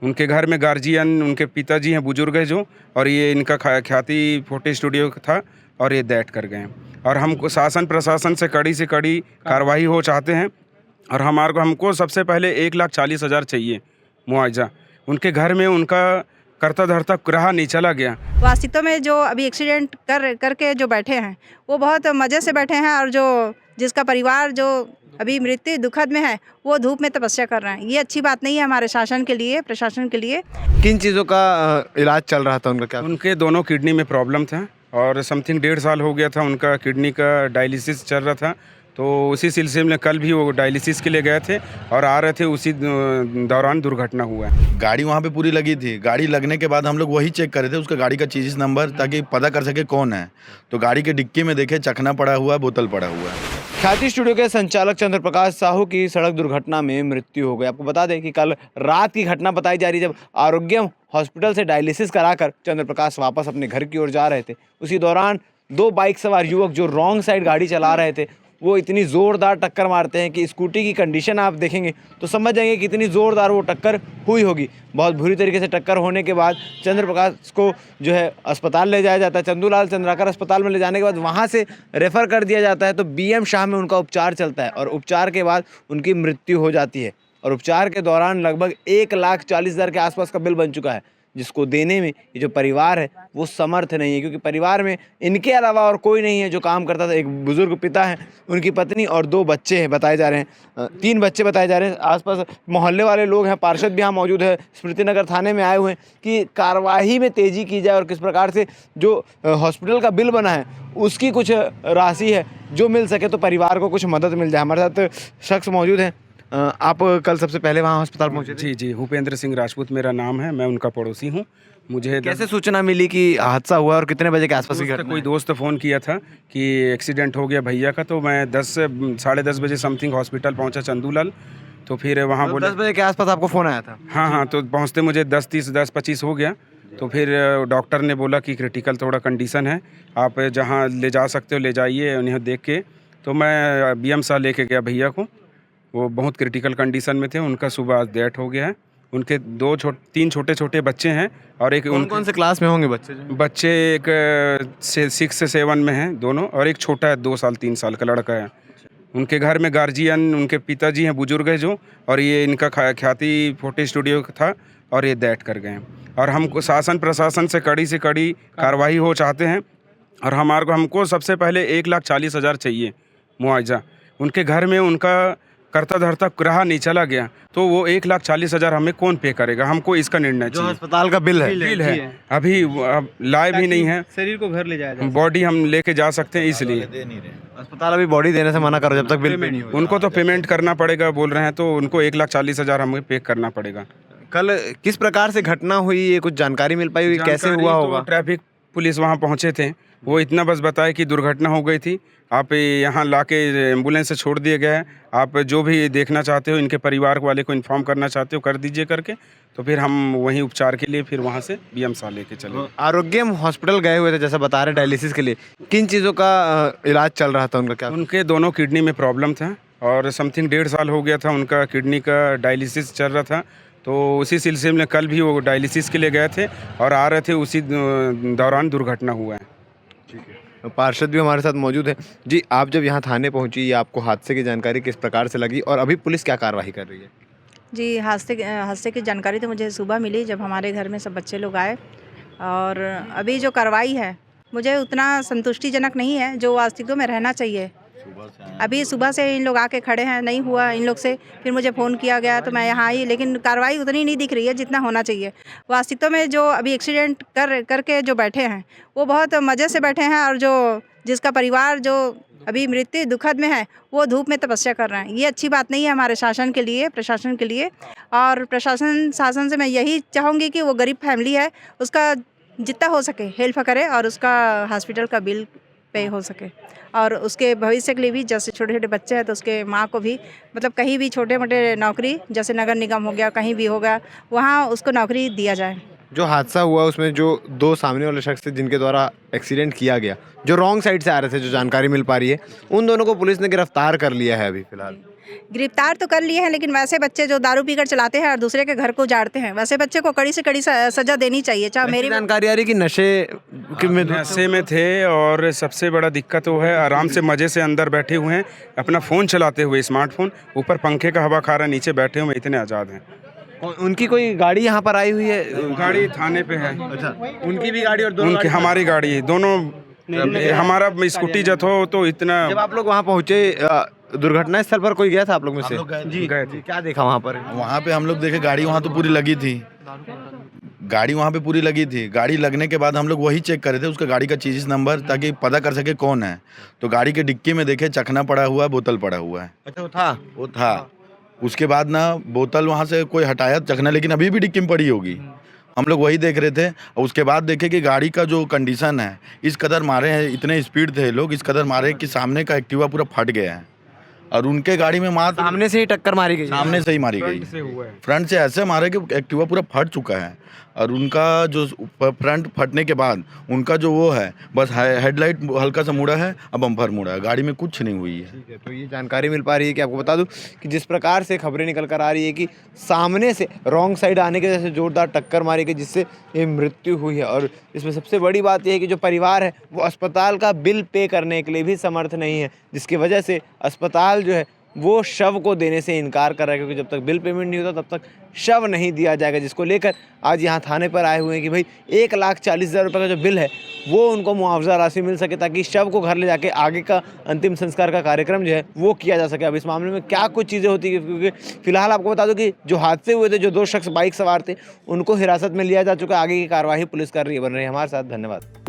उनके घर में गार्जियन, उनके पिताजी हैं, बुजुर्ग है जो, और ये इनका ख्याति फोटो स्टूडियो था और ये डेथ कर गए। और हमको शासन प्रशासन से कड़ी कार्रवाई हो चाहते हैं। और हमको सबसे पहले 1,40,000 चाहिए मुआवजा। उनके घर में उनका करता धरता रहा नहीं, चला गया। वास्तविकता में जो अभी एक्सीडेंट करके जो बैठे हैं वो बहुत मज़े से बैठे हैं, और जो जिसका परिवार जो अभी मृत्यु दुखद में है वो धूप में तपस्या कर रहे हैं। ये अच्छी बात नहीं है हमारे शासन के लिए, प्रशासन के लिए। किन चीज़ों का इलाज चल रहा था उनका? क्या उनके दोनों किडनी में प्रॉब्लम था और समथिंग 1.5 साल हो गया था उनका किडनी का डायलिसिस चल रहा था। तो उसी सिलसिले में कल भी वो डायलिसिस के लिए गए थे और आ रहे थे, उसी दौरान दुर्घटना हुआ। गाड़ी वहाँ पे पूरी लगी थी। गाड़ी लगने के बाद हम लोग वही चेक कर रहे थे उसका गाड़ी का चीज़ नंबर, ताकि पता कर सके कौन है। तो गाड़ी के डिक्की में देखे चखना पड़ा हुआ है, बोतल पड़ा हुआ है। ख्याति स्टूडियो के संचालक चंद्र प्रकाश साहू की सड़क दुर्घटना में मृत्यु हो गई। आपको बता दें कि कल रात की घटना बताई जा रही है, जब आरोग्यम हॉस्पिटल से डायलिसिस कराकर चंद्र प्रकाश वापस अपने घर की ओर जा रहे थे। उसी दौरान 2 बाइक सवार युवक जो रॉन्ग साइड गाड़ी चला रहे थे वो इतनी ज़ोरदार टक्कर मारते हैं कि स्कूटी की कंडीशन आप देखेंगे तो समझ जाएंगे कि इतनी ज़ोरदार वो टक्कर हुई होगी। बहुत बुरी तरीके से टक्कर होने के बाद चंद्र प्रकाश को जो है अस्पताल ले जाया जाता है। चंदूलाल चंद्राकर अस्पताल में ले जाने के बाद वहाँ से रेफ़र कर दिया जाता है, तो BM शाह में उनका उपचार चलता है और उपचार के बाद उनकी मृत्यु हो जाती है। और उपचार के दौरान लगभग 1,40,000 के आसपास का बिल बन चुका है, जिसको देने में ये जो परिवार है वो समर्थ नहीं है, क्योंकि परिवार में इनके अलावा और कोई नहीं है जो काम करता था। एक बुजुर्ग पिता है, उनकी पत्नी और 2 बच्चे हैं बताए जा रहे हैं, 3 बच्चे बताए जा रहे हैं। आसपास मोहल्ले वाले लोग हैं, पार्षद भी यहाँ मौजूद है, स्मृति नगर थाने में आए हुए हैं कि कार्रवाई में तेज़ी की जाए और किस प्रकार से जो हॉस्पिटल का बिल बना है उसकी कुछ राशि है जो मिल सके तो परिवार को कुछ मदद मिल जाए। हमारे साथ शख्स मौजूद हैं। आप कल सबसे पहले वहाँ अस्पताल पहुँचे थे? जी, भूपेंद्र सिंह राजपूत मेरा नाम है, मैं उनका पड़ोसी हूँ। मुझे कैसे सूचना मिली कि हादसा हुआ और कितने बजे के आसपास की घटना? कोई दोस्त फ़ोन किया था कि एक्सीडेंट हो गया भैया का, तो मैं 10 बजे समथिंग हॉस्पिटल पहुँचा चंदूलाल। तो फिर वहाँ बोले 10 बजे के आसपास आपको फ़ोन आया था? हाँ, तो पहुँचते मुझे 10:30 10:25 हो गया। तो फिर डॉक्टर ने बोला कि क्रिटिकल थोड़ा कंडीशन है, आप जहाँ ले जा सकते हो ले जाइए उन्हें देख के। तो मैं BM शाह लेके गया भैया को, वो बहुत क्रिटिकल कंडीशन में थे। उनका सुबह आज डेथ हो गया है। उनके 3 छोटे बच्चे हैं और एक कौन से क्लास में होंगे बच्चे? बच्चे एक 6 से 7 में हैं दोनों, और एक छोटा है 2 साल 3 साल का लड़का है। उनके घर में गार्जियन, उनके पिताजी हैं, बुजुर्ग है जो, और ये इनका ख्याति फोटो स्टूडियो था और ये डेथ कर गए। और हमको शासन प्रशासन से कड़ी कार्रवाई हो चाहते हैं। और हमको सबसे पहले 1,40,000 चाहिए मुआवजा। उनके घर में उनका करता धरता रहा नहीं, चला गया। तो वो 1,40,000 हमें कौन पे करेगा? हमको इसका निर्णय चाहिए। अस्पताल का बिल है अभी लाइव ही नहीं है, शरीर को घर ले जाया बॉडी हम लेके जा सकते हैं, इसलिए अस्पताल अभी बॉडी देने से मना करो जब तक बिल नहीं हो। उनको तो पेमेंट करना पड़ेगा बोल रहे हैं, तो उनको 1,40,000 हमें पे करना पड़ेगा। कल किस प्रकार से घटना हुई, ये कुछ जानकारी मिल पाई? कैसे हुआ होगा? ट्रैफिक पुलिस वहाँ पहुँचे थे, वो इतना बस बताए कि दुर्घटना हो गई थी, आप यहाँ लाके एम्बुलेंस से छोड़ दिया गया है, आप जो भी देखना चाहते हो, इनके परिवार वाले को इन्फॉर्म करना चाहते हो कर दीजिए करके। तो फिर हम वहीं उपचार के लिए फिर वहाँ से BM शाह लेके चले। आरोग्यम हॉस्पिटल गए हुए थे जैसा बता रहे डायलिसिस के लिए, किन चीज़ों का इलाज चल रहा था उनका? क्या उनके दोनों किडनी में प्रॉब्लम था और समथिंग 1.5 साल हो गया था उनका किडनी का डायलिसिस चल रहा था। तो उसी सिलसिले में कल भी वो डायलिसिस के लिए गए थे और आ रहे थे, उसी दौरान दुर्घटना हुआ है। पार्षद भी हमारे साथ मौजूद है। जी, आप जब यहाँ थाने पहुँची, आपको हादसे की जानकारी किस प्रकार से लगी और अभी पुलिस क्या कार्रवाई कर रही है? जी, हादसे की जानकारी तो मुझे सुबह मिली जब हमारे घर में सब बच्चे लोग आए, और अभी जो कार्रवाई है मुझे उतना संतुष्टिजनक नहीं है जो वास्तविकता में रहना चाहिए। अभी सुबह से इन लोग आके खड़े हैं, नहीं हुआ इन लोग से, फिर मुझे फ़ोन किया गया तो मैं यहाँ आई, लेकिन कार्रवाई उतनी नहीं दिख रही है जितना होना चाहिए। वास्तविकता में जो अभी एक्सीडेंट करके जो बैठे हैं वो बहुत मज़े से बैठे हैं, और जो जिसका परिवार जो अभी मृत्यु दुखद में है वो धूप में तपस्या कर रहे हैं। ये अच्छी बात नहीं है हमारे शासन के लिए, प्रशासन के लिए। और शासन से मैं यही चाहूँगी कि वो गरीब फैमिली है, उसका जितना हो सके हेल्प करे और उसका हॉस्पिटल का बिल पे हो सके, और उसके भविष्य के लिए भी, जैसे छोटे बच्चे हैं तो उसके माँ को भी, मतलब कहीं भी छोटे मोटे नौकरी, जैसे नगर निगम हो गया, कहीं भी हो गया, वहाँ उसको नौकरी दिया जाए। जो हादसा हुआ उसमें जो 2 सामने वाले शख्स थे जिनके द्वारा एक्सीडेंट किया गया, जो रॉन्ग साइड से आ रहे थे, जो जानकारी मिल पा रही है, उन दोनों को पुलिस ने गिरफ्तार कर लिया है अभी फिलहाल। गिरफ्तार तो कर लिए हैं, लेकिन वैसे बच्चे जो दारू पीकर चलाते हैं और दूसरे के घर को उजाड़ते हैं, वैसे बच्चे को कड़ी से कड़ी सजा देनी चाहिए। चाहे मेरी जानकारी आ रही है कि नशे में नशे में थे, और सबसे बड़ा दिक्कत वो है आराम से मज़े से अंदर बैठे हुए हैं, अपना फ़ोन चलाते हुए, स्मार्टफोन, ऊपर पंखे का हवा खा रहा है, नीचे बैठे हुए इतने आज़ाद हैं। उनकी कोई गाड़ी यहाँ पर आई हुई है? गाड़ी थाने पे है। अच्छा, उनकी भी गाड़ी और दोनों उनकी हमारी गाड़ी, दोनों हमारा स्कूटी जथो तो इतना। जब आप लोग वहाँ पहुँचे दुर्घटना स्थल पर कोई गया था आप लोग में से? लोग गए थे। जी गए थे। क्या देखा वहाँ पर? वहाँ पे हम लोग देखे गाड़ी वहाँ तो पूरी लगी थी, गाड़ी वहाँ पे पूरी लगी थी। गाड़ी लगने के बाद हम लोग वही चेक कर रहे थे, उसका गाड़ी का चीज़ नंबर, ताकि पता कर सके कौन है। तो गाड़ी के डिक्की में देखे चखना पड़ा हुआ है, बोतल पड़ा हुआ है। अच्छा, वो था। उसके बाद ना बोतल वहाँ से कोई हटाया चखना, लेकिन अभी भी डिक्की में पड़ी होगी। हम लोग वही देख रहे थे, और उसके बाद देखे कि गाड़ी का जो कंडीशन है, इस कदर मारे हैं, इतने स्पीड थे लोग, इस कदर मारे कि सामने का एक्टिवा पूरा फट गया है। और उनके गाड़ी में मार सामने से ही टक्कर मारी गई? सामने से ही मारी गई, फ्रंट से ऐसे मारे कि एक्टिवा पूरा फट चुका है। और उनका जो फ्रंट फटने के बाद उनका जो वो है, बस हेडलाइट हल्का सा मुड़ा है, अब बम्पर मुड़ा है, गाड़ी में कुछ नहीं हुई है। ठीक है, तो ये जानकारी मिल पा रही है कि आपको बता दूं कि जिस प्रकार से खबरें निकल कर आ रही है कि सामने से रॉन्ग साइड आने की वजह से जोरदार टक्कर मारी गई, जिससे ये मृत्यु हुई है। और इसमें सबसे बड़ी बात यह है कि जो परिवार है वो अस्पताल का बिल पे करने के लिए भी समर्थ नहीं है, जिसकी वजह से अस्पताल जो है वो शव को देने से इनकार कर रहा है, क्योंकि जब तक बिल पेमेंट नहीं होता तब तक शव नहीं दिया जाएगा। जिसको लेकर आज यहाँ थाने पर आए हुए हैं कि भाई 1,40,000 रुपये का जो बिल है वो उनको मुआवजा राशि मिल सके, ताकि शव को घर ले जाके आगे का अंतिम संस्कार का कार्यक्रम जो है वो किया जा सके। अब इस मामले में क्या कुछ चीज़ें होती है, क्योंकि फिलहाल आपको बता दूं कि जो हादसे हुए थे, जो 2 शख्स बाइक सवार थे, उनको हिरासत में लिया जा चुका है। आगे की कार्यवाही पुलिस कर रही है। बन रही है हमारे साथ, धन्यवाद।